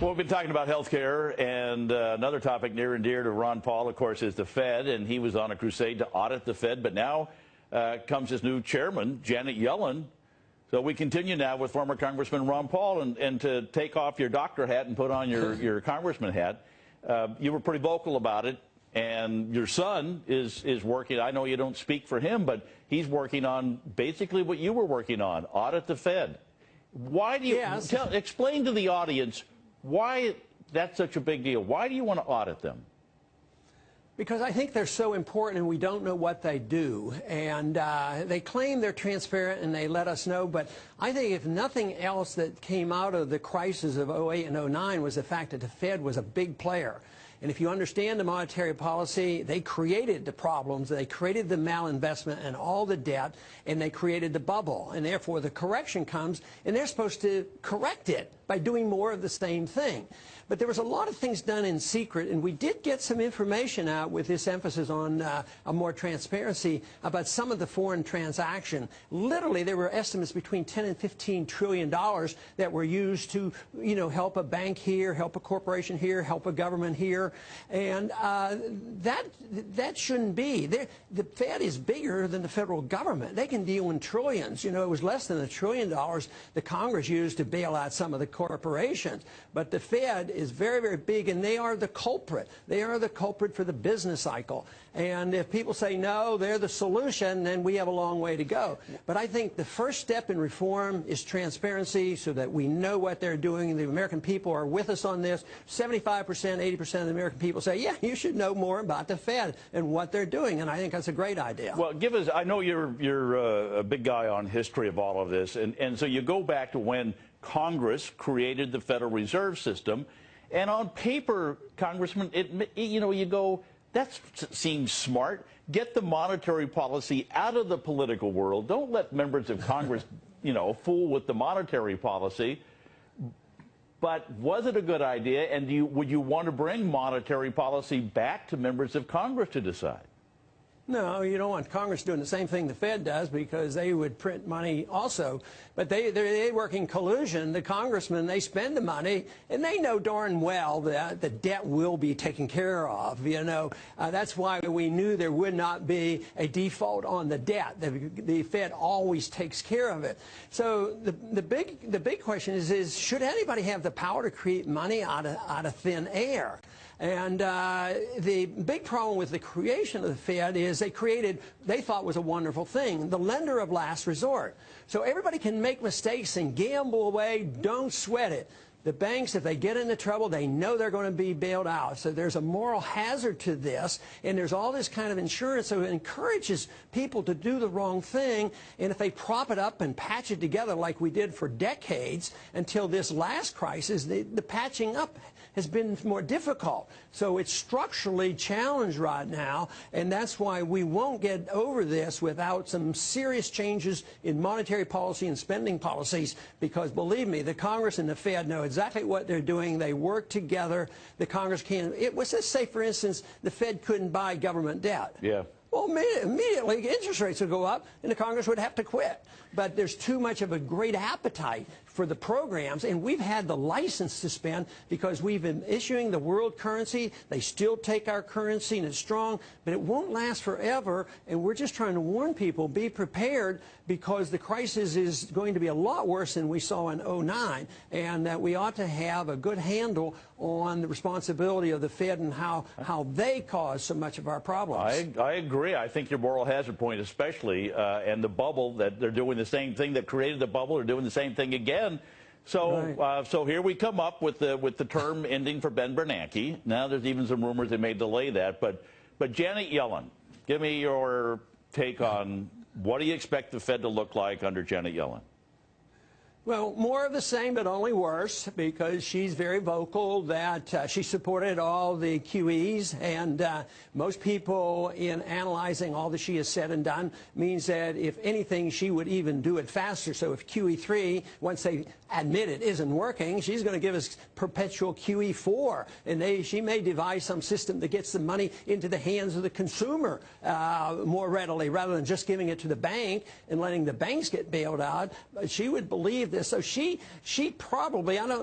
Well, we've been talking about health care, and another topic near and dear to Ron Paul, of course, is the Fed, and he was on a crusade to audit the Fed, but now comes his new chairman, Janet Yellen. So we continue now with former Congressman Ron Paul, and to take off your doctor hat and put on your congressman hat. You were pretty vocal about it, and your son is working. I know you don't speak for him, but he's working on basically what you were working on, audit the Fed. Why do you explain to the audience why that's such a big deal? Why do you want to audit them? Because I think they're so important and we don't know what they do. And they claim they're transparent and they let us know. But I think if nothing else that came out of the crisis of 08 and 09 was the fact that the Fed was a big player. And if you understand the monetary policy, they created the problems, they created the malinvestment and all the debt, and they created the bubble. And therefore, the correction comes, and they're supposed to correct it by doing more of the same thing. But there was a lot of things done in secret, and we did get some information out with this emphasis on more transparency about some of the foreign transaction. Literally, there were estimates between $10 and $15 trillion that were used to, help a bank here, help a corporation here, help a government here, and that shouldn't be. The Fed is bigger than the federal government. They can deal in trillions. It was less than $1 trillion the Congress used to bail out some of the corporations, but the Fed is very, very big, and they are the culprit. They are the culprit for the business cycle. And if people say, no, they're the solution, then we have a long way to go. But I think the first step in reform is transparency so that we know what they're doing. The American people are with us on this. 75%, 80% of the American people say, yeah, you should know more about the Fed and what they're doing. And I think that's a great idea. Well, give us, I know you're a big guy on history of all of this. And so you go back to when Congress created the Federal Reserve System. And on paper, Congressman, you go, that seems smart. Get the monetary policy out of the political world. Don't let members of Congress, fool with the monetary policy. But was it a good idea? And would you want to bring monetary policy back to members of Congress to decide? No, you don't want Congress doing the same thing the Fed does, because they would print money also. But they work in collusion. The congressmen, they spend the money, and they know darn well that the debt will be taken care of. That's why we knew there would not be a default on the debt. The Fed always takes care of it. So the big question is should anybody have the power to create money out of thin air? And the big problem with the creation of the Fed is they thought was a wonderful thing, the lender of last resort. So everybody can make mistakes and gamble away, don't sweat it. The banks, if they get into trouble, they know they're going to be bailed out. So there's a moral hazard to this, and there's all this kind of insurance. So it encourages people to do the wrong thing, and if they prop it up and patch it together like we did for decades until this last crisis, the patching up has been more difficult. So it's structurally challenged right now, and that's why we won't get over this without some serious changes in monetary policy and spending policies, because believe me, the Congress and the Fed know exactly what they're doing. They work together. The Congress can. Let's just say, for instance, the Fed couldn't buy government debt. Yeah. Well, immediately interest rates would go up and the Congress would have to quit. But there's too much of a great appetite for the programs, and we've had the license to spend because we've been issuing the world currency. They still take our currency and it's strong, but it won't last forever, and we're just trying to warn people, be prepared, because the crisis is going to be a lot worse than we saw in 09, and that we ought to have a good handle on the responsibility of the Fed and how they cause so much of our problems. I agree. I think your moral hazard point especially, and the bubble, that they're doing the same thing that created the bubble, they're doing the same thing again. So, right. So here we come up with the term ending for Ben Bernanke. Now there's even some rumors they may delay that. But Janet Yellen, give me your take on what do you expect the Fed to look like under Janet Yellen? Well, more of the same, but only worse, because she's very vocal that she supported all the QEs, and most people, in analyzing all that she has said and done, means that if anything, she would even do it faster. So if QE3, once they admit it isn't working, she's going to give us perpetual QE4, and she may devise some system that gets the money into the hands of the consumer more readily, rather than just giving it to the bank and letting the banks get bailed out. But she would believe this. So she probably, I